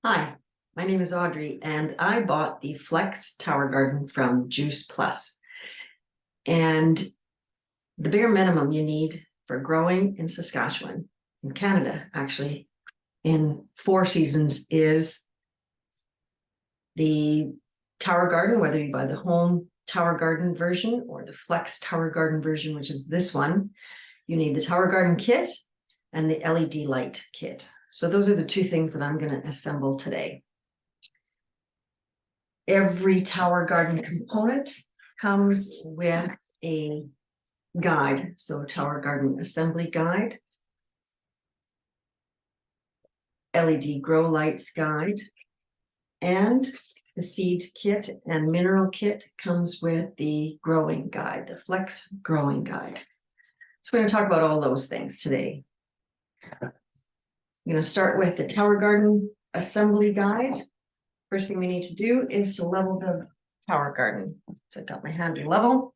Hi, my name is Audrey, and I bought the Flex Tower Garden from Juice Plus. And the bare minimum you need for growing in Saskatchewan, in Canada, actually, in 4 seasons is the Tower Garden, whether you buy the home Tower Garden version or the Flex Tower Garden version, which is this one. You need the Tower Garden kit and the LED light kit. So those are the two things that I'm going to assemble today. Every Tower Garden component comes with a guide. So Tower Garden assembly guide, LED grow lights guide, and the seed kit and mineral kit comes with the growing guide, the Flex growing guide. So we're going to talk about all those things today. I'm going to start with the Tower Garden assembly guide. First thing we need to do is to level the Tower Garden. So I've got my hand to level.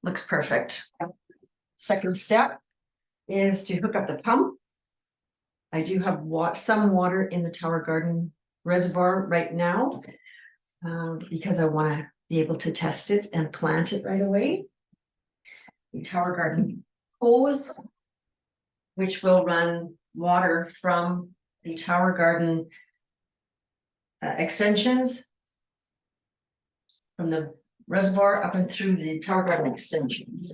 Looks perfect. Second step is to hook up the pump. I do have some water in the Tower Garden reservoir right now because I want to be able to test it and plant it right away. The Tower Garden hose, which will run water from the Tower Garden extensions from the reservoir up and through the Tower Garden extensions.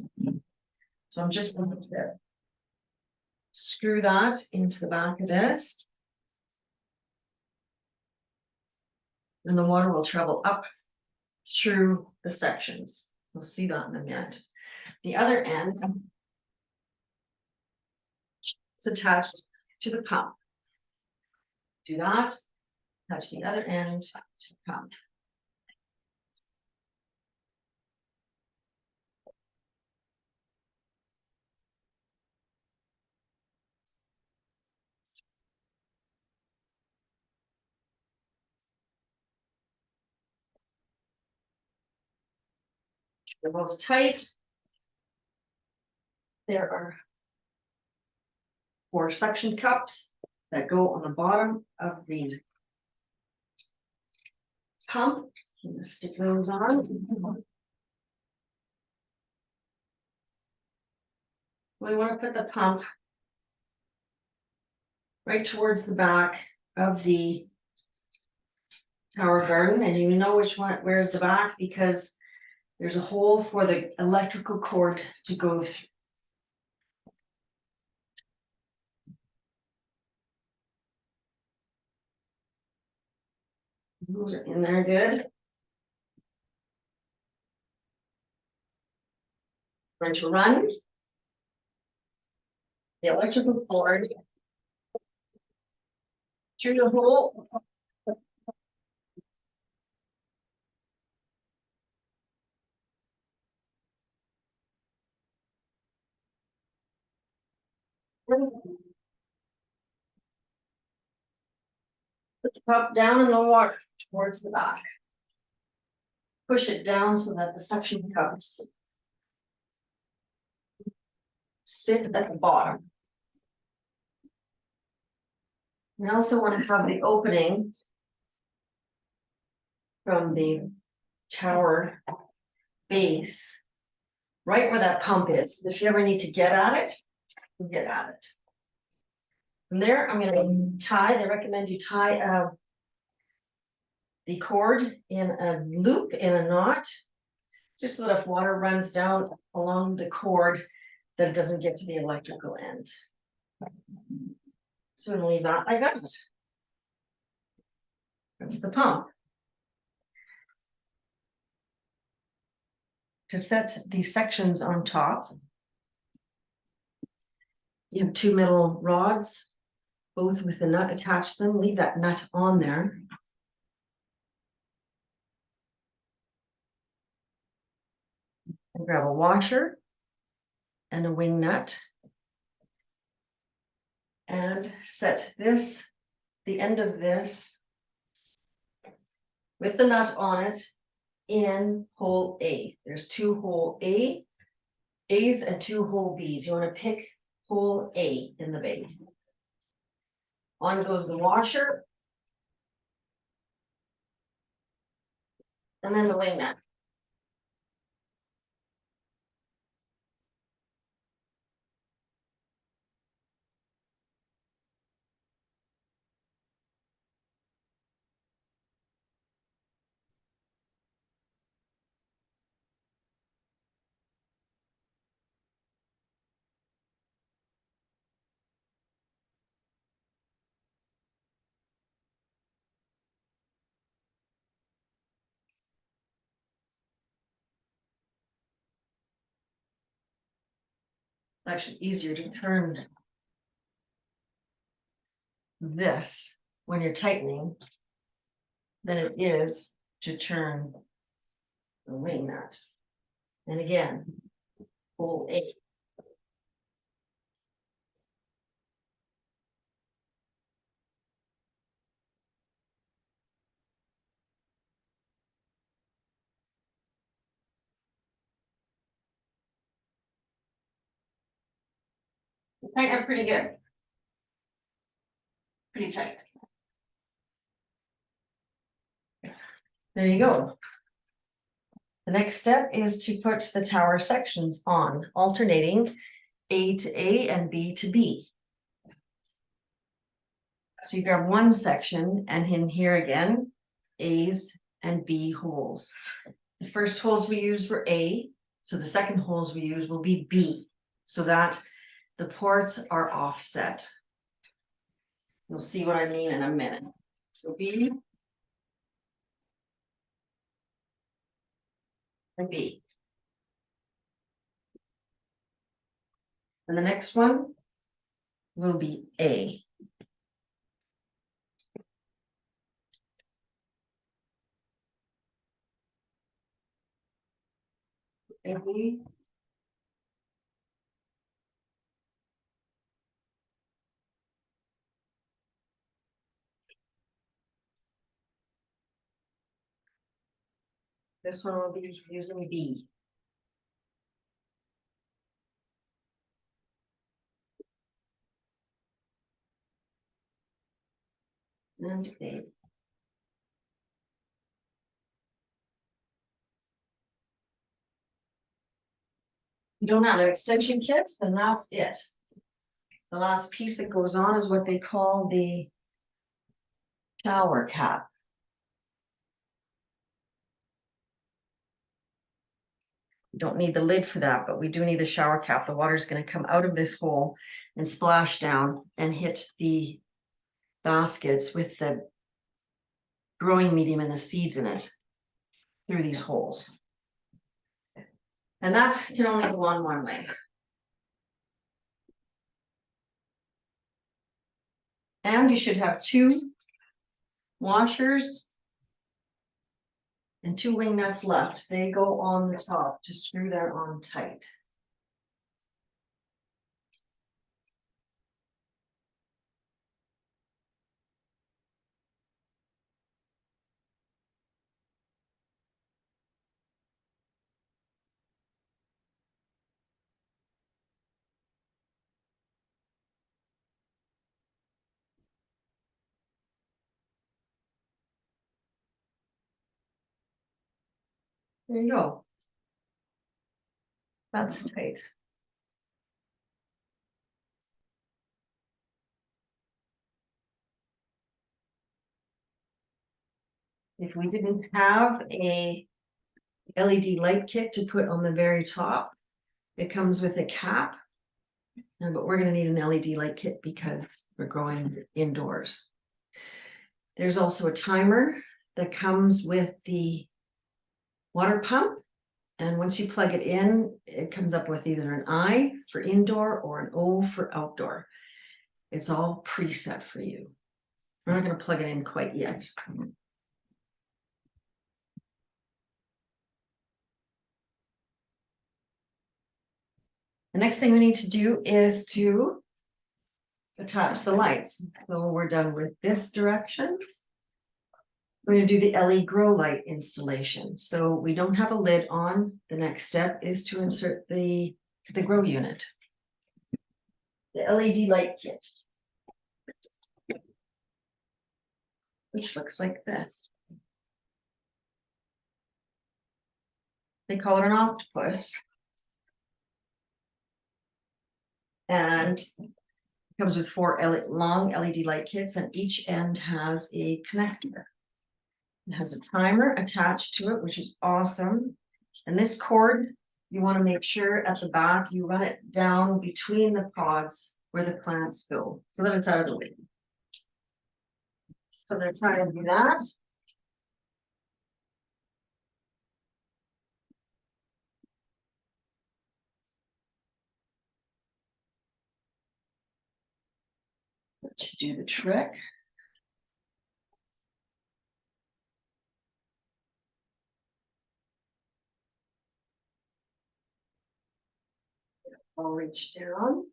So I'm just going to screw that into the back of this. And the water will travel up through the sections. We'll see that in a minute. The other end is attached to the pump. Do that, touch the other end to the pump. They're both tight. There are 4 suction cups that go on the bottom of the pump. I'm going to stick those on. We want to put the pump right towards the back of the Tower Garden, and you know where's the back because there's a hole for the electrical cord to go through. Those are in there good. We're going to run the electrical cord through the hole. Put the pump down in the water towards the back. Push it down so that the suction cups sit at the bottom. We also want to have the opening from the tower base right where that pump is. If you ever need to get at it, you get at it. From there, I'm going to tie. They recommend you tie the cord in a loop, in a knot, just so that if water runs down along the cord, that it doesn't get to the electrical end. So I'm going to leave that like that. That's the pump. To set the sections on top, you have 2 metal rods, both with the nut attached to them. Leave that nut on there. And grab a washer and a wing nut. And set this, the end of this, with the nut on it, in hole A. There's 2 hole A A's and 2 whole B's. You want to pick hole A in the base. On goes the washer. And then the wing nut. Actually easier to turn this when you're tightening than it is to turn the wing nut. And again, hole A. Tighten up pretty good. Pretty tight. There you go. The next step is to put the tower sections on, alternating A to A and B to B. So you grab one section and in here again, A's and B holes. The first holes we used were A, so the second holes we use will be B, so that the ports are offset. You'll see what I mean in a minute. So B and B. And the next one will be A. And B. This one will be using B. And A. You don't have an extension kit, then that's it. The last piece that goes on is what they call the shower cap. We don't need the lid for that, but we do need the shower cap. The water is going to come out of this hole and splash down and hit the baskets with the growing medium and the seeds in it through these holes. And that can only go on one way. And you should have 2 washers and 2 wing nuts left. They go on the top to screw that on tight. There you go. That's tight. If we didn't have a LED light kit to put on the very top, it comes with a cap. But we're going to need an LED light kit because we're growing indoors. There's also a timer that comes with the water pump. And once you plug it in, it comes up with either an I for indoor or an O for outdoor. It's all preset for you. We're not going to plug it in quite yet. The next thing we need to do is to attach the lights. So we're done with this directions. We're going to do the LED grow light installation. So we don't have a lid on. The next step is to insert the the grow unit. The LED light kit. Which looks like this. They call it an octopus. And comes with 4 long LED light kits, and each end has a connector. It has a timer attached to it, which is awesome. And this cord, you want to make sure at the back you run it down between the pods where the plants go, so that it's out of the way. So they're trying to do that. That should do the trick. I'll reach down.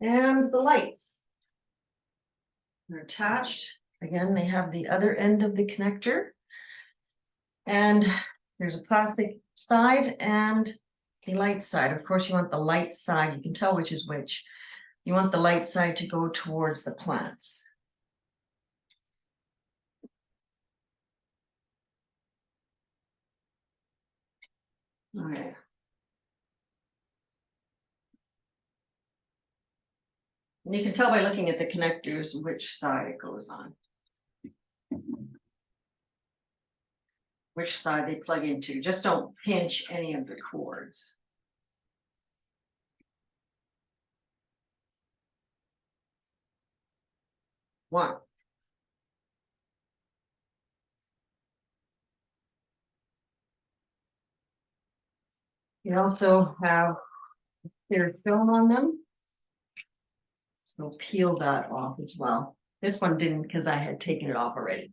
And the lights are attached. Again, they have the other end of the connector. And there's a plastic side and the light side. Of course, you want the light side. You can tell which is which. You want the light side to go towards the plants. All right. And you can tell by looking at the connectors which side it goes on. Which side they plug into. Just don't pinch any of the cords. One. You also have clear film on them. So peel that off as well. This one didn't because I had taken it off already.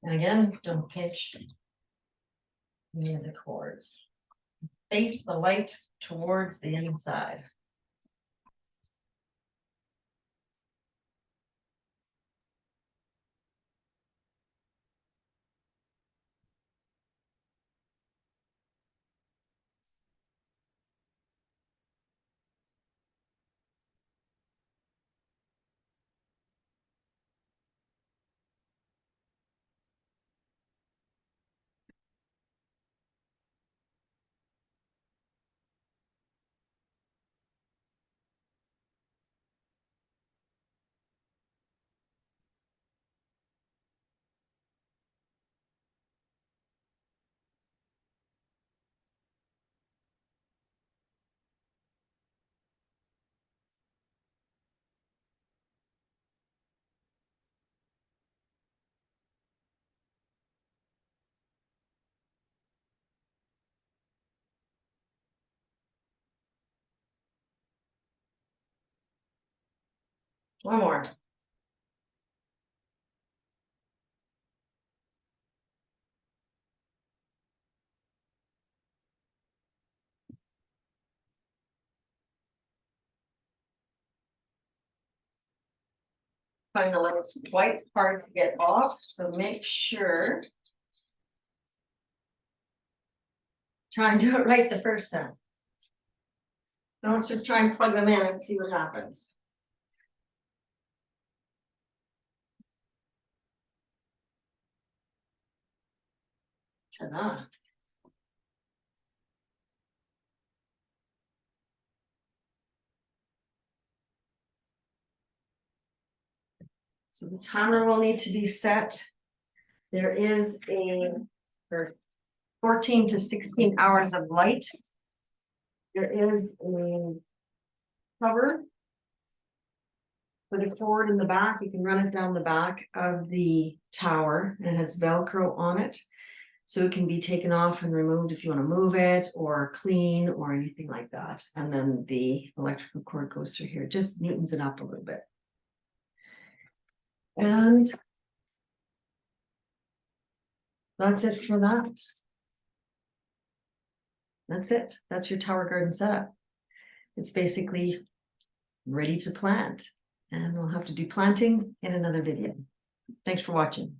And again, don't pinch any of the cords. Face the light towards the inside. One more. Find the lights quite hard to get off, so make sure. Try and do it right the first time. Now let's just try and plug them in and see what happens. Ta-da. So the timer will need to be set. There is a for 14 to 16 hours of light. There is a cover for the cord in the back. You can run it down the back of the tower and it has Velcro on it. So it can be taken off and removed if you want to move it or clean or anything like that. And then the electrical cord goes through here, just neatens it up a little bit. And that's it for that. That's it. That's your tower garden setup. It's basically ready to plant, and we'll have to do planting in another video. Thanks for watching.